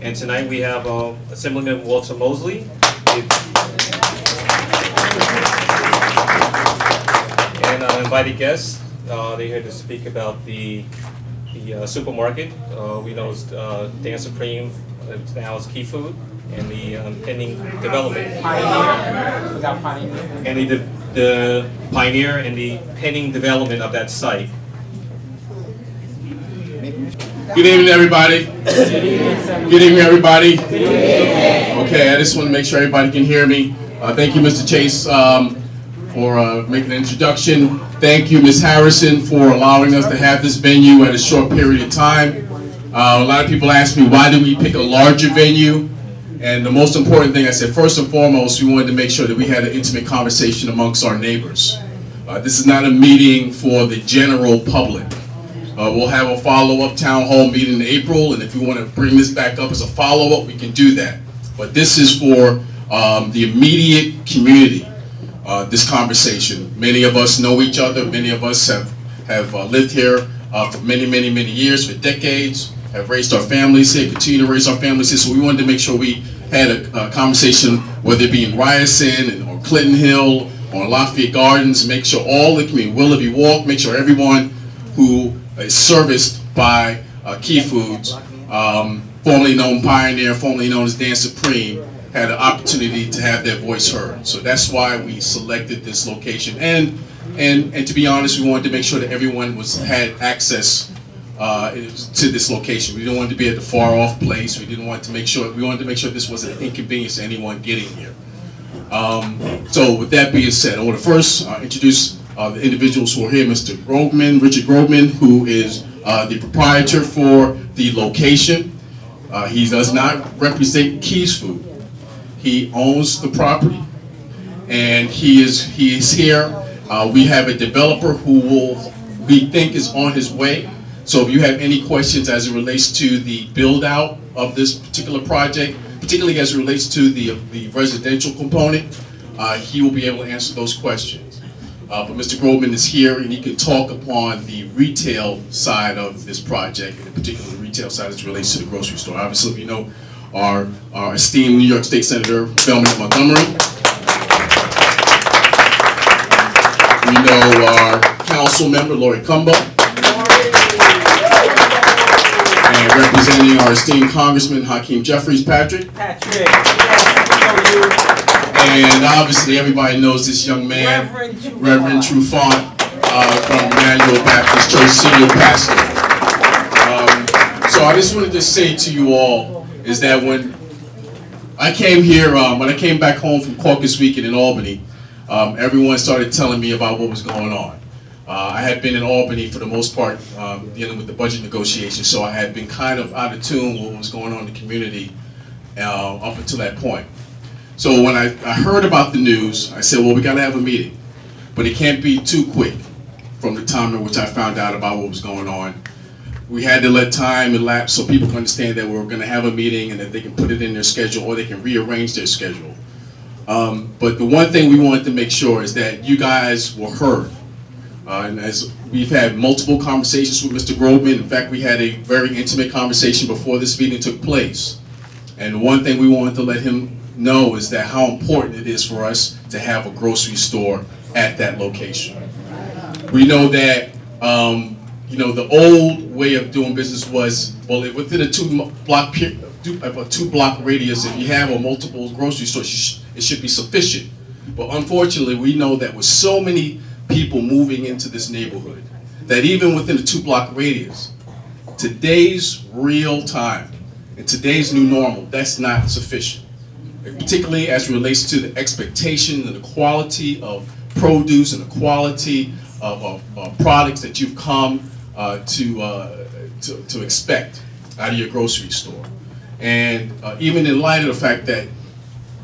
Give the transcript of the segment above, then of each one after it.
And tonight we have Assemblyman Walter Mosley. And invited guests. They're here to speak about the supermarket. We know it's Dan Supreme, now it's Key Food, and the pending development. Pioneer. We got Pioneer. And the Pioneer and the pending development of that site. Good evening, everybody. Good evening, everybody. Okay, I just want to make sure everybody can hear me. Thank you, Mr. Chase, for making an introduction. Thank you, Ms. Harrison, for allowing us to have this venue at a short period of time. A lot of people ask me, why did we pick a larger venue? And the most important thing, I said, first and foremost, we wanted to make sure that we had an intimate conversation amongst our neighbors. This is not a meeting for the general public. We'll have a follow-up town hall meeting in April, and if you want to bring this back up as a follow-up, we can do that. But this is for the immediate community, this conversation. Many of us know each other. Many of us have lived here for many years, for decades, have raised our families here, continue to raise our families here. So we wanted to make sure we had a conversation, whether it be in Ryerson or Clinton Hill or Lafayette Gardens, make sure all the community, Willoughby Walk, make sure everyone who is serviced by Key Foods, formerly known Pioneer, formerly known as Dan Supreme, had an opportunity to have their voice heard. So that's why we selected this location. And to be honest, we wanted to make sure that everyone had access to this location. We didn't want it to be at the far off place. We wanted to make sure this wasn't an inconvenience to anyone getting here. So with that being said, I want to first introduce the individuals who are here. Mr. Grobman, Richard Grobman, who is the proprietor for the location. He does not represent Keys Food. He owns the property, and he is here. We have a developer who we think is on his way. So if you have any questions as it relates to the build out of this particular project, particularly as it relates to the residential component, he will be able to answer those questions. But Mr. Grobman is here, and he can talk upon the retail side of this project, and in particular the retail side as it relates to the grocery store. Obviously, we know our esteemed New York State Senator Belmont Montgomery. We know our council member Lori Cumbo, and representing our esteemed Congressman Hakeem Jeffries Patrick. And obviously everybody knows this young man, Reverend Trufant, from Emmanuel Baptist Church, senior pastor. So I just wanted to say to you all is that when I came here, when I came back home from Caucus Weekend in Albany, everyone started telling me about what was going on. I had been in Albany for the most part dealing with the budget negotiations, so I had been kind of out of tune with what was going on in the community up until that point. So when I heard about the news, I said, well, we gotta have a meeting, but it can't be too quick from the time in which I found out about what was going on. We had to let time elapse so people can understand that we're gonna have a meeting and that they can put it in their schedule or they can rearrange their schedule. But the one thing we wanted to make sure is that you guys were heard. And as we've had multiple conversations with Mr. Grobman, in fact, we had a very intimate conversation before this meeting took place. And the one thing we wanted to let him know is that how important it is for us to have a grocery store at that location. We know that you know, the old way of doing business was, well, within a two block radius, if you have a multiple grocery stores, it should be sufficient. But unfortunately, we know that with so many people moving into this neighborhood, that even within a 2-block radius, today's real time and today's new normal, that's not sufficient. Particularly as it relates to the expectation and the quality of produce and the quality of products that you've come to expect out of your grocery store. And even in light of the fact that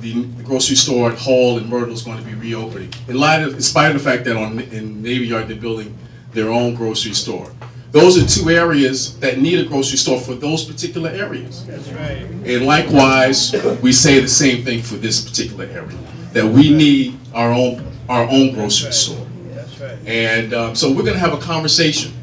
the grocery store at Hall and Myrtle is going to be reopening, in spite of the fact that in Navy Yard they're building their own grocery store. Those are two areas that need a grocery store for those particular areas. That's right. And likewise, we say the same thing for this particular area, that we need our own grocery store. That's right. And so we're going to have a conversation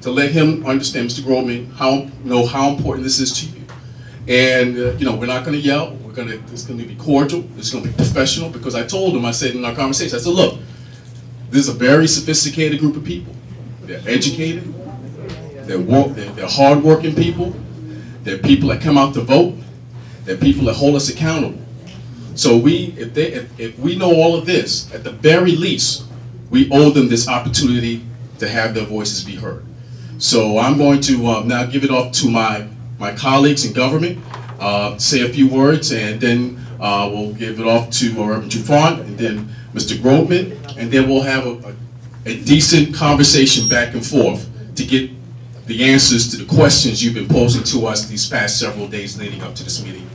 to let him understand, Mr. Grobman, how important this is to you. And you know, we're not going to yell. It's going to be cordial. It's going to be professional, because I told them, I said in our conversation, I said, look, this is a very sophisticated group of people. They're educated. They're hardworking people. They're people that come out to vote. They're people that hold us accountable. So if we know all of this, at the very least, we owe them this opportunity to have their voices be heard. So I'm going to now give it off to my colleagues in government, say a few words, and then we'll give it off to Reverend Trufant, and then Mr. Groveman, and then we'll have a decent conversation back and forth to get the answers to the questions you've been posing to us these past several days leading up to this meeting.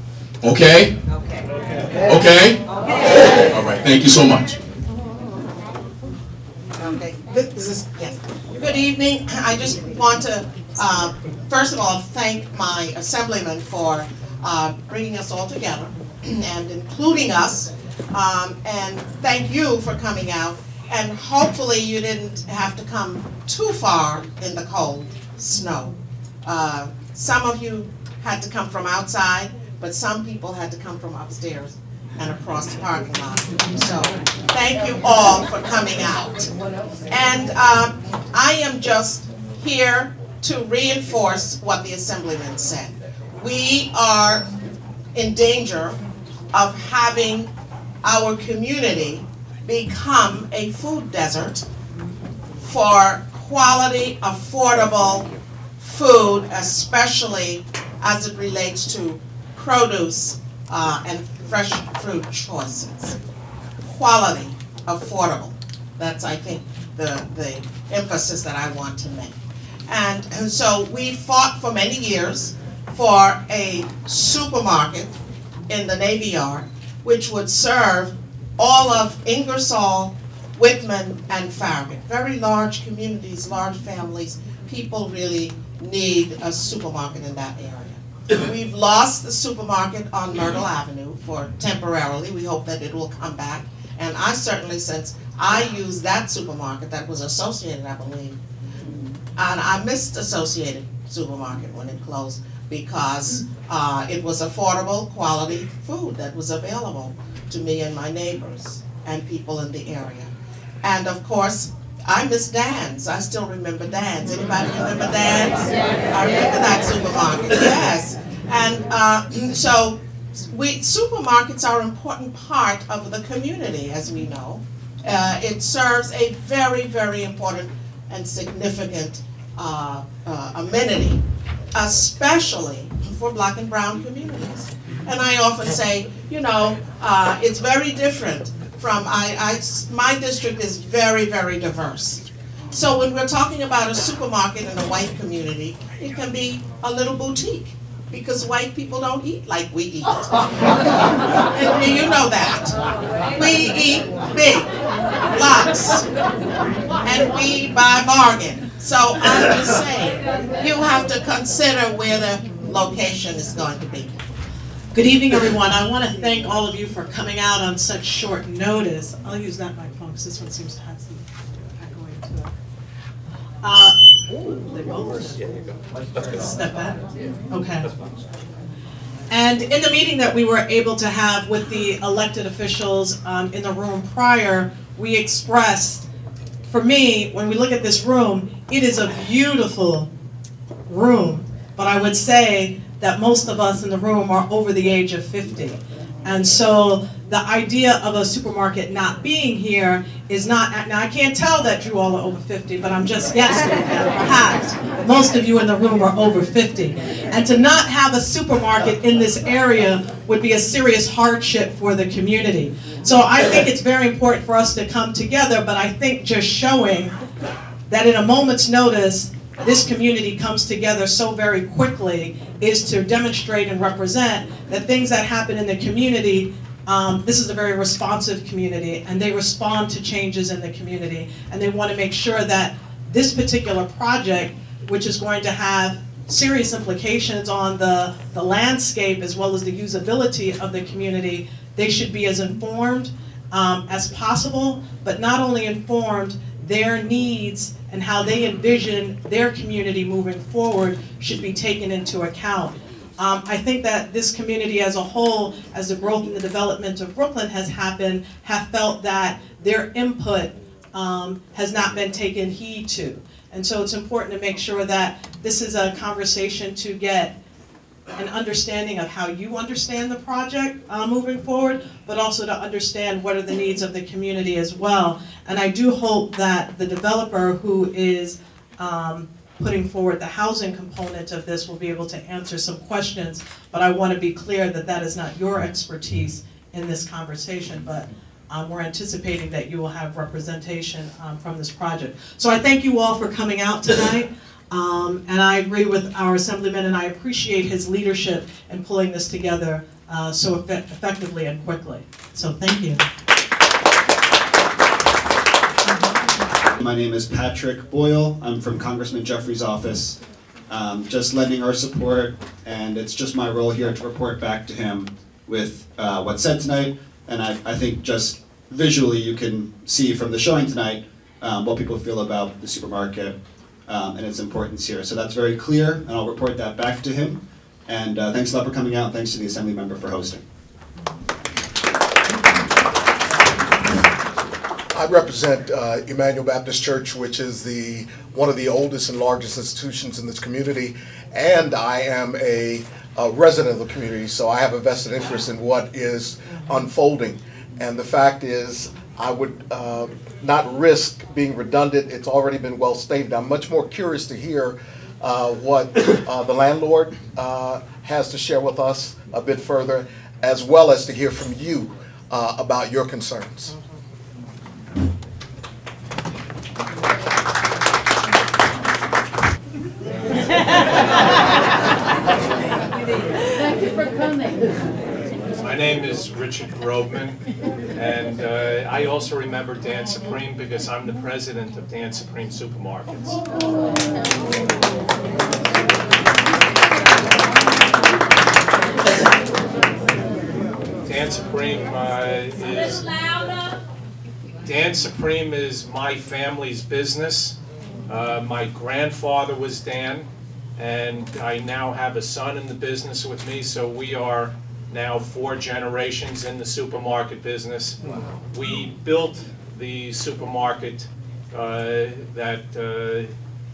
Okay? Okay. Okay? Okay. All right. Thank you so much. Okay. Yes. Good evening. I just want to, first of all, thank my assemblyman for bringing us all together and including us, and thank you for coming out. And hopefully you didn't have to come too far in the cold snow. Some of you had to come from outside, but some people had to come from upstairs and across the parking lot. So thank you all for coming out. And I am just here to reinforce what the assemblyman said. We are in danger of having our community become a food desert for quality, affordable food, especially as it relates to produce and fresh fruit choices. Quality, affordable. That's, I think, the emphasis that I want to make. And so we fought for many years for a supermarket in the Navy Yard, which would serve all of Ingersoll, Whitman, and Farragut. Very large communities, large families. People really need a supermarket in that area. We've lost the supermarket on Myrtle Avenue for temporarily. We hope that it will come back. And I certainly, since I used that supermarket that was Associated, I believe, and I missed Associated Supermarket when it closed because it was affordable, quality food that was available to me and my neighbors and people in the area. And of course, I miss Dan's. I still remember Dan's. Anybody remember Dan's? I remember that supermarket, yes. And so supermarkets are an important part of the community, as we know. It serves a very, very important and significant amenity, especially for Black and brown communities. And I often say, you know, it's very different from, my district is very, very diverse. So when we're talking about a supermarket in a white community, it can be a little boutique, because white people don't eat like we eat. And you know that. We eat big, lots, and we buy bargain. So I'm just saying, you have to consider where the location is going to be. Good evening, everyone. I want to thank all of you for coming out on such short notice. I'll use that microphone because this one seems to have some echoing to it. They both step back. Okay. And in the meeting that we were able to have with the elected officials in the room prior, we expressed, for me, when we look at this room, it is a beautiful room, but I would say that most of us in the room are over the age of 50. And so the idea of a supermarket not being here is not, now I can't tell that you all are over 50, but I'm just guessing that perhaps most of you in the room are over 50. And to not have a supermarket in this area would be a serious hardship for the community. So I think it's very important for us to come together, but I think just showing that in a moment's notice, this community comes together so very quickly is to demonstrate and represent that things that happen in the community, this is a very responsive community, and they respond to changes in the community, and they want to make sure that this particular project, which is going to have serious implications on the landscape as well as the usability of the community, they should be as informed as possible, but not only informed, their needs and how they envision their community moving forward should be taken into account. I think that this community as a whole, as the growth and the development of Brooklyn has happened, have felt that their input has not been taken heed to. And so it's important to make sure that this is a conversation to get an understanding of how you understand the project moving forward, but also to understand what are the needs of the community as well. And I do hope that the developer who is putting forward the housing component of this will be able to answer some questions, but I want to be clear that that is not your expertise in this conversation, but we're anticipating that you will have representation from this project. So I thank you all for coming out tonight. And I agree with our Assemblyman, and I appreciate his leadership in pulling this together so effectively and quickly. So thank you. My name is Patrick Boyle. I'm from Congressman Jeffrey's office. Just lending our support, and it's just my role here to report back to him with what's said tonight. And I think just visually you can see from the showing tonight what people feel about the supermarket and its importance here. So that's very clear, and I'll report that back to him. And thanks a lot for coming out, and thanks to the Assembly member for hosting. I represent Emmanuel Baptist Church, which is one of the oldest and largest institutions in this community, and I am a resident of the community, so I have a vested interest in what is unfolding. And the fact is, I would not risk being redundant. It's already been well stated. I'm much more curious to hear what the landlord has to share with us a bit further, as well as to hear from you about your concerns. Thank you for coming. My name is Richard Grobman, and I also remember Dan Supreme because I'm the president of Dan Supreme Supermarkets. Dan Supreme is my family's business. My grandfather was Dan, and I now have a son in the business with me, so we are now 4 generations in the supermarket business. Wow. We built the supermarket that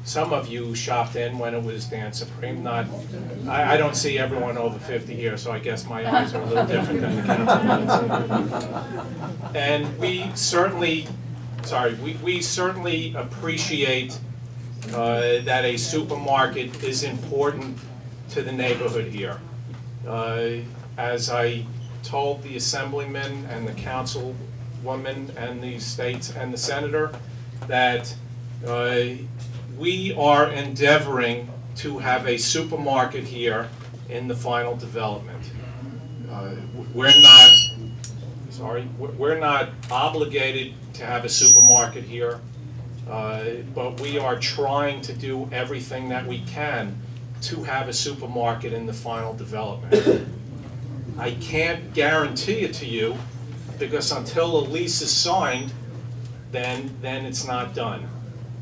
some of you shopped in when it was Dan Supreme. I don't see everyone over 50 here, so I guess my eyes are a little different than the council. And we certainly appreciate that a supermarket is important to the neighborhood here. As I told the Assemblyman and the Councilwoman and the States and the Senator, that we are endeavoring to have a supermarket here in the final development. We're not obligated to have a supermarket here, but we are trying to do everything that we can to have a supermarket in the final development. I can't guarantee it to you, because until a lease is signed, then it's not done.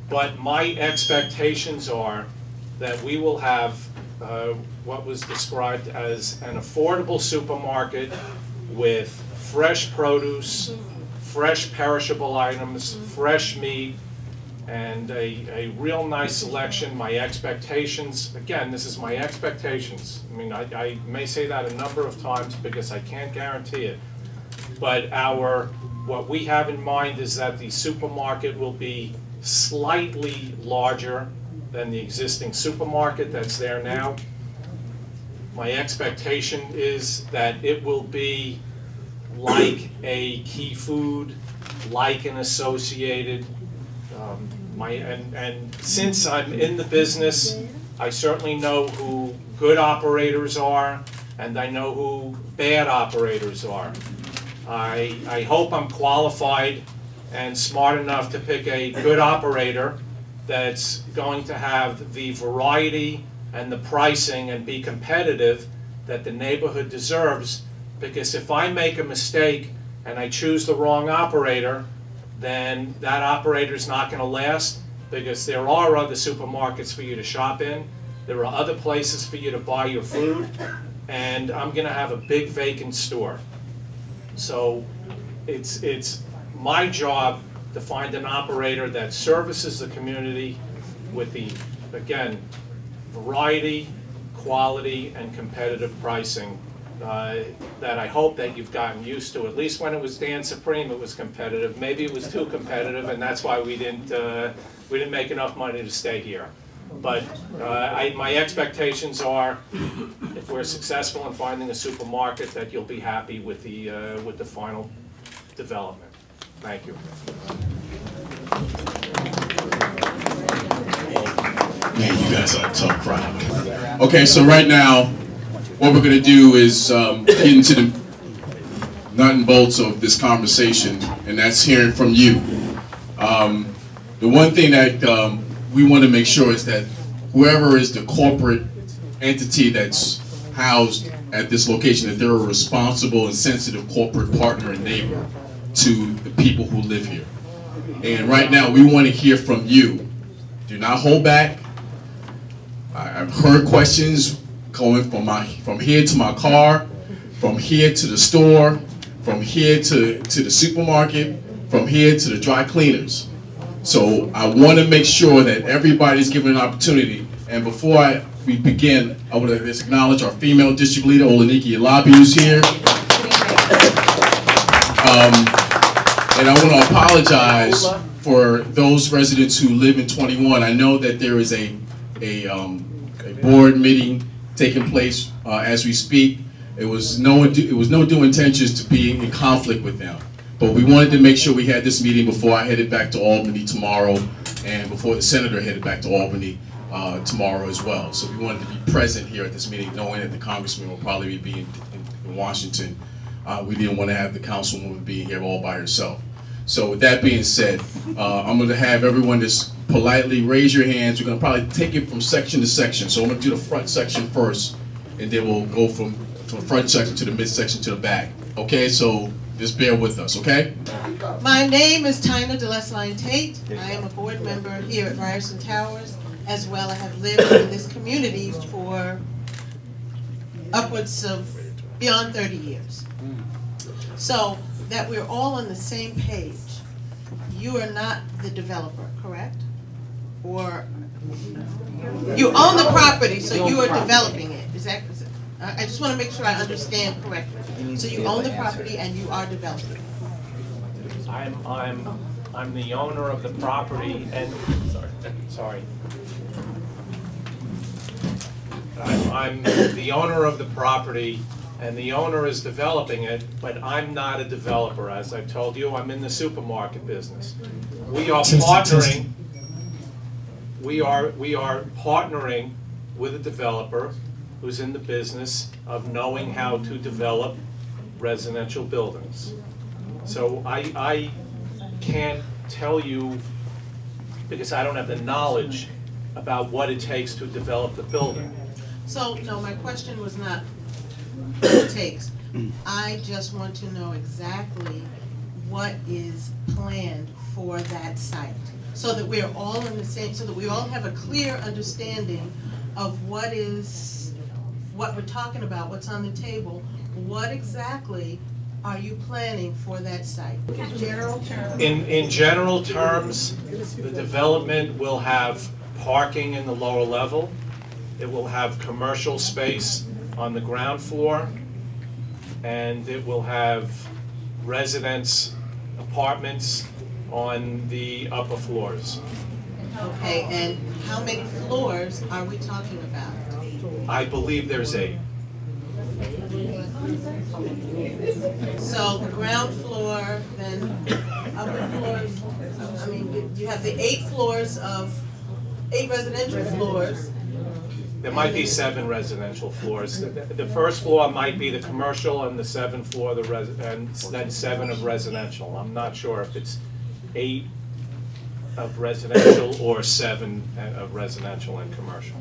But my expectations are that we will have what was described as an affordable supermarket with fresh produce, fresh perishable items, fresh meat, and a real nice selection. My expectations, again, this is my expectations. I mean, I may say that a number of times because I can't guarantee it. But what we have in mind is that the supermarket will be slightly larger than the existing supermarket that's there now. My expectation is that it will be like a Key Food, like an Associated. And since I'm in the business, I certainly know who good operators are, and I know who bad operators are. I hope I'm qualified and smart enough to pick a good operator that's going to have the variety and the pricing and be competitive that the neighborhood deserves, because if I make a mistake and I choose the wrong operator, then that operator's not going to last, because there are other supermarkets for you to shop in, There are other places for you to buy your food, and I'm going to have a big vacant store. So it's my job to find an operator that services the community with the, again, variety, quality, and competitive pricing that I hope that you've gotten used to. At least when it was Dan Supreme, it was competitive. Maybe it was too competitive, and that's why we didn't make enough money to stay here. But my expectations are, if we're successful in finding a supermarket, that you'll be happy with the final development. Thank you. Man, you guys are a tough crowd. Okay, so right now, what we're going to do is get into the nut and bolts of this conversation, and that's hearing from you. The one thing that we want to make sure is that whoever is the corporate entity that's housed at this location, that they're a responsible and sensitive corporate partner and neighbor to the people who live here. And right now, we want to hear from you. Do not hold back. I've heard questions going from here to my car, from here to the store, from here to the supermarket, from here to the dry cleaners. So I want to make sure that everybody's given an opportunity. And before we begin, I want to acknowledge our female district leader, Olaniki Alabi, who's here. And I want to apologize for those residents who live in 21. I know that there is a board meeting taking place as we speak. It was no due intentions to be in conflict with them. But we wanted to make sure we had this meeting before I headed back to Albany tomorrow, and before the senator headed back to Albany tomorrow as well. So we wanted to be present here at this meeting, knowing that the congressman will probably be in Washington. We didn't want to have the councilwoman being here all by herself. So with that being said, I'm going to have everyone just politely raise your hands. We're going to probably take it from section to section. So I'm going to do the front section first, and then we'll go from the front section to the midsection to the back. Okay, so just bear with us, okay? My name is Tina DeLesline Tate. I am a board member here at Ryerson Towers. As well, I have lived in this community for upwards of beyond 30 years. So that we're all on the same page. You are not the developer, correct? Or you own the property, so you are developing it. Is that? I just want to make sure I understand correctly. So you own the property and you are developing. I'm the owner of the property, and sorry. I'm the owner of the property, and the owner is developing it, but I'm not a developer. As I've told you, I'm in the supermarket business. We are partnering. We are partnering with a developer who's in the business of knowing how to develop residential buildings. So I can't tell you, because I don't have the knowledge about what it takes to develop the building. So, no, my question was not what it takes. I just want to know exactly what is planned for that site, so that we're all in the same, so that we all have a clear understanding of what we're talking about, what's on the table. What exactly are you planning for that site? In general terms? In general terms, the development will have parking in the lower level. It will have commercial space on the ground floor, and it will have residence apartments on the upper floors. Okay, and how many floors are we talking about? I believe there's 8. So the ground floor, then upper floors, I mean, you have the 8 floors of 8 residential floors. There might be 7 residential floors. The first floor might be the commercial, and the 7th floor and then 7 of residential. I'm not sure if it's 8 of residential or 7 of residential and commercial.